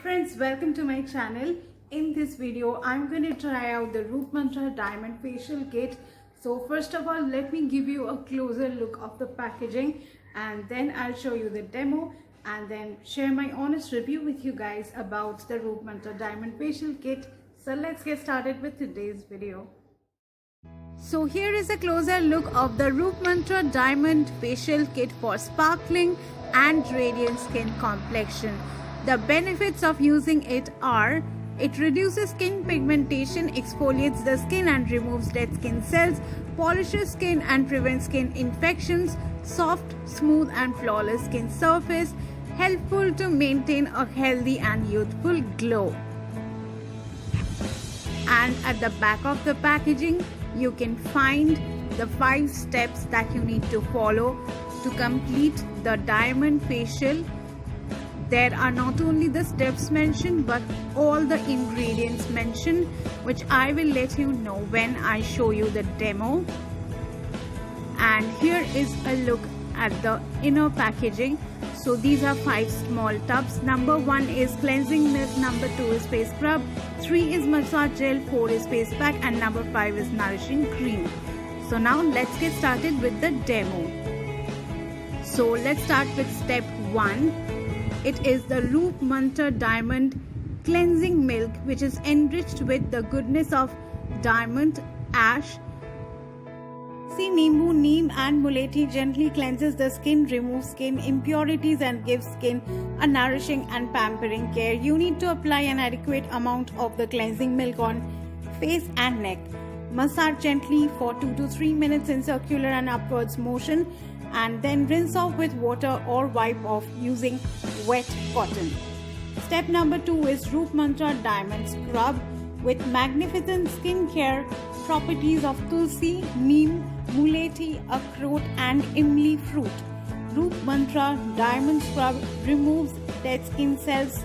friends, welcome to my channel. In this video I'm going to try out the Roop Mantra Diamond Facial Kit. So first of all, let me give you a closer look of the packaging and then I'll show you the demo and then share my honest review with you guys about the Roop Mantra Diamond Facial Kit. So let's get started with today's video. So here is a closer look of the Roop Mantra Diamond Facial Kit for sparkling and radiant skin complexion. The benefits of using it are: it reduces skin pigmentation, exfoliates the skin and removes dead skin cells, polishes skin and prevents skin infections, soft, smooth and flawless skin surface, helpful to maintain a healthy and youthful glow. And at the back of the packaging, you can find the 5 steps that you need to follow to complete the diamond facial. There are not only the steps mentioned but all the ingredients mentioned, which I will let you know when I show you the demo. And here is a look at the inner packaging. So these are 5 small tubs. Number 1 is cleansing milk, number 2 is face scrub, 3 is massage gel, 4 is face pack and number 5 is nourishing cream. So now let's get started with the demo. So let's start with step 1. It is the Roop Mantra Diamond Cleansing Milk, which is enriched with the goodness of diamond ash. See, Nimbu, Neem and Muleti gently cleanses the skin, removes skin impurities and gives skin a nourishing and pampering care. You need to apply an adequate amount of the cleansing milk on face and neck. Massage gently for 2 to 3 minutes in circular and upwards motion and then rinse off with water or wipe off using wet cotton. Step number 2 is Roop Mantra Diamond Scrub with magnificent skincare properties of tulsi, neem, muleti, akhroat and imli fruit. Roop Mantra Diamond Scrub removes dead skin cells,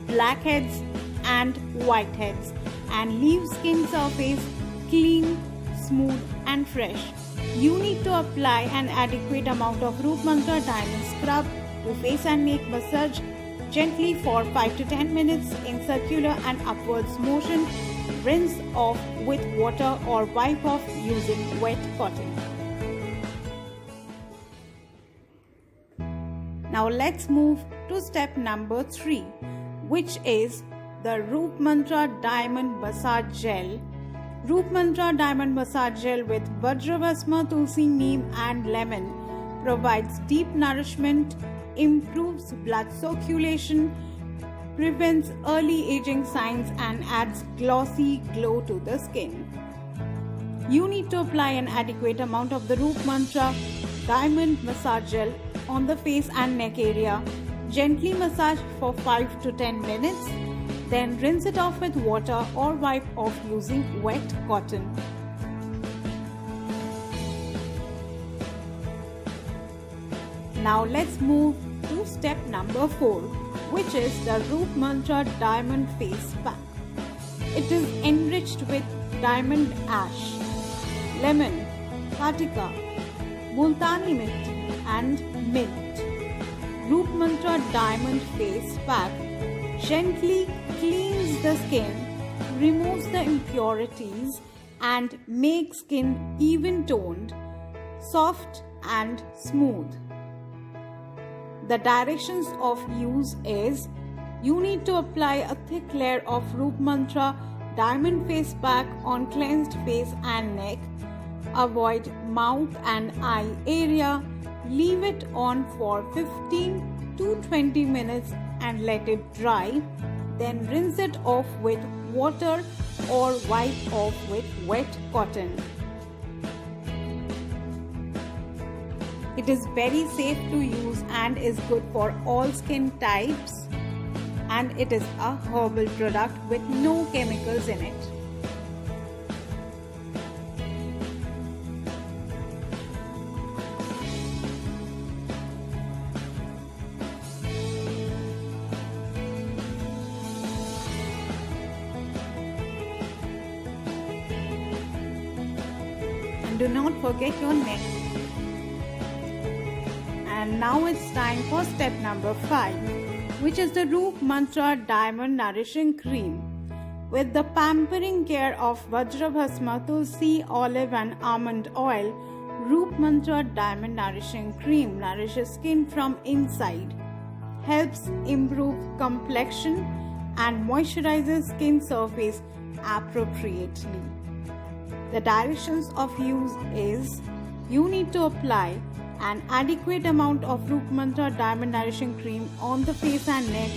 blackheads and whiteheads and leaves skin surface clean, smooth and fresh. You need to apply an adequate amount of Roop Mantra Diamond Scrub to face and neck. Massage gently for 5 to 10 minutes in circular and upwards motion. Rinse off with water or wipe off using wet cotton. Now let's move to step number 3, which is the Roop Mantra Diamond Massage Gel. Roop Mantra Diamond Massage Gel with Vajravasma, Tulsi, Neem and Lemon provides deep nourishment, improves blood circulation, prevents early aging signs and adds glossy glow to the skin. You need to apply an adequate amount of the Roop Mantra Diamond Massage Gel on the face and neck area. Gently massage for 5 to 10 minutes. Then rinse it off with water or wipe off using wet cotton. Now let's move to step number 4, which is the Roop Mantra Diamond Face Pack. It is enriched with diamond ash, lemon, katika, multani mint and mint. Roop Mantra Diamond Face Pack gently cleans the skin, removes the impurities and makes skin even toned, soft and smooth. The directions of use is: you need to apply a thick layer of Roop Mantra Diamond Face Pack on cleansed face and neck. Avoid mouth and eye area. Leave it on for 15 to 20 minutes and let it dry. Then rinse it off with water or wipe off with wet cotton. It is very safe to use and is good for all skin types, and it is a herbal product with no chemicals in it. Do not forget your neck. And now it's time for step number 5, which is the Roop Mantra Diamond Nourishing Cream. With the pampering care of Vajrabhasma, Tulsi, olive and almond oil, Roop Mantra Diamond Nourishing Cream nourishes skin from inside, helps improve complexion and moisturizes skin surface appropriately. The directions of use is: you need to apply an adequate amount of Roop Mantra Diamond Nourishing Cream on the face and neck.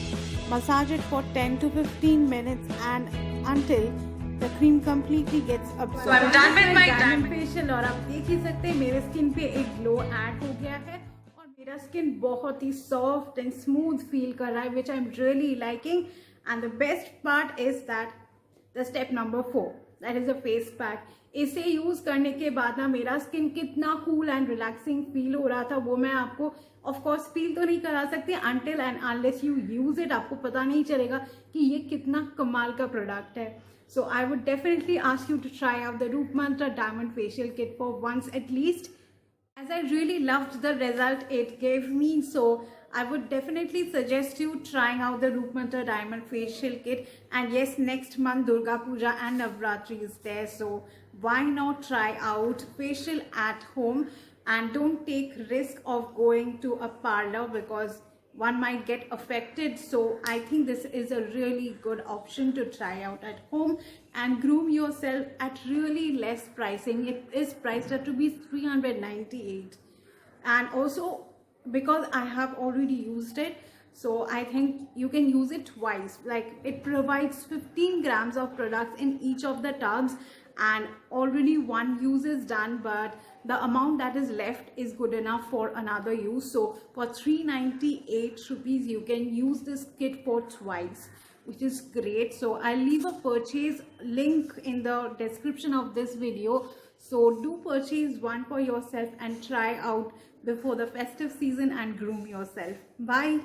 Massage it for 10 to 15 minutes and until the cream completely gets absorbed. So I'm done with my diamond facial और आप देख ही सकते हैं मेरे skin पे एक glow add हो गया है और मेरा स्किन बहुत ही सॉफ्ट एंड स्मूथ फील कर रहा है, which I'm really liking. And the best part is that the step number 4, that is a face pack. इसे यूज करने के बाद ना मेरा स्किन कितना कूल एंड रिलैक्सिंग फील हो रहा था वो मैं आपको ऑफ कोर्स फील तो नहीं करा सकती until and unless you use it. आपको पता नहीं चलेगा कि ये कितना कमाल का प्रोडक्ट है. So I would definitely ask you to try out the Roop Mantra Diamond Facial Kit for once at least, as I really loved the result it gave me. So I would definitely suggest you trying out the Roop Mantra Diamond Facial Kit. And yes, next month Durga Puja and Navratri is there, so why not try out facial at home and don't take risk of going to a parlor because one might get affected. So I think this is a really good option to try out at home and groom yourself at really less pricing. It is priced at to be 398, and also because I have already used it, so I think you can use it twice. Like, it provides 15 grams of products in each of the tubs and already one use is done, but the amount that is left is good enough for another use. So for 398 rupees you can use this kit for twice, which is great. So I'll leave a purchase link in the description of this video, so do purchase one for yourself and try out before the festive season and groom yourself. Bye.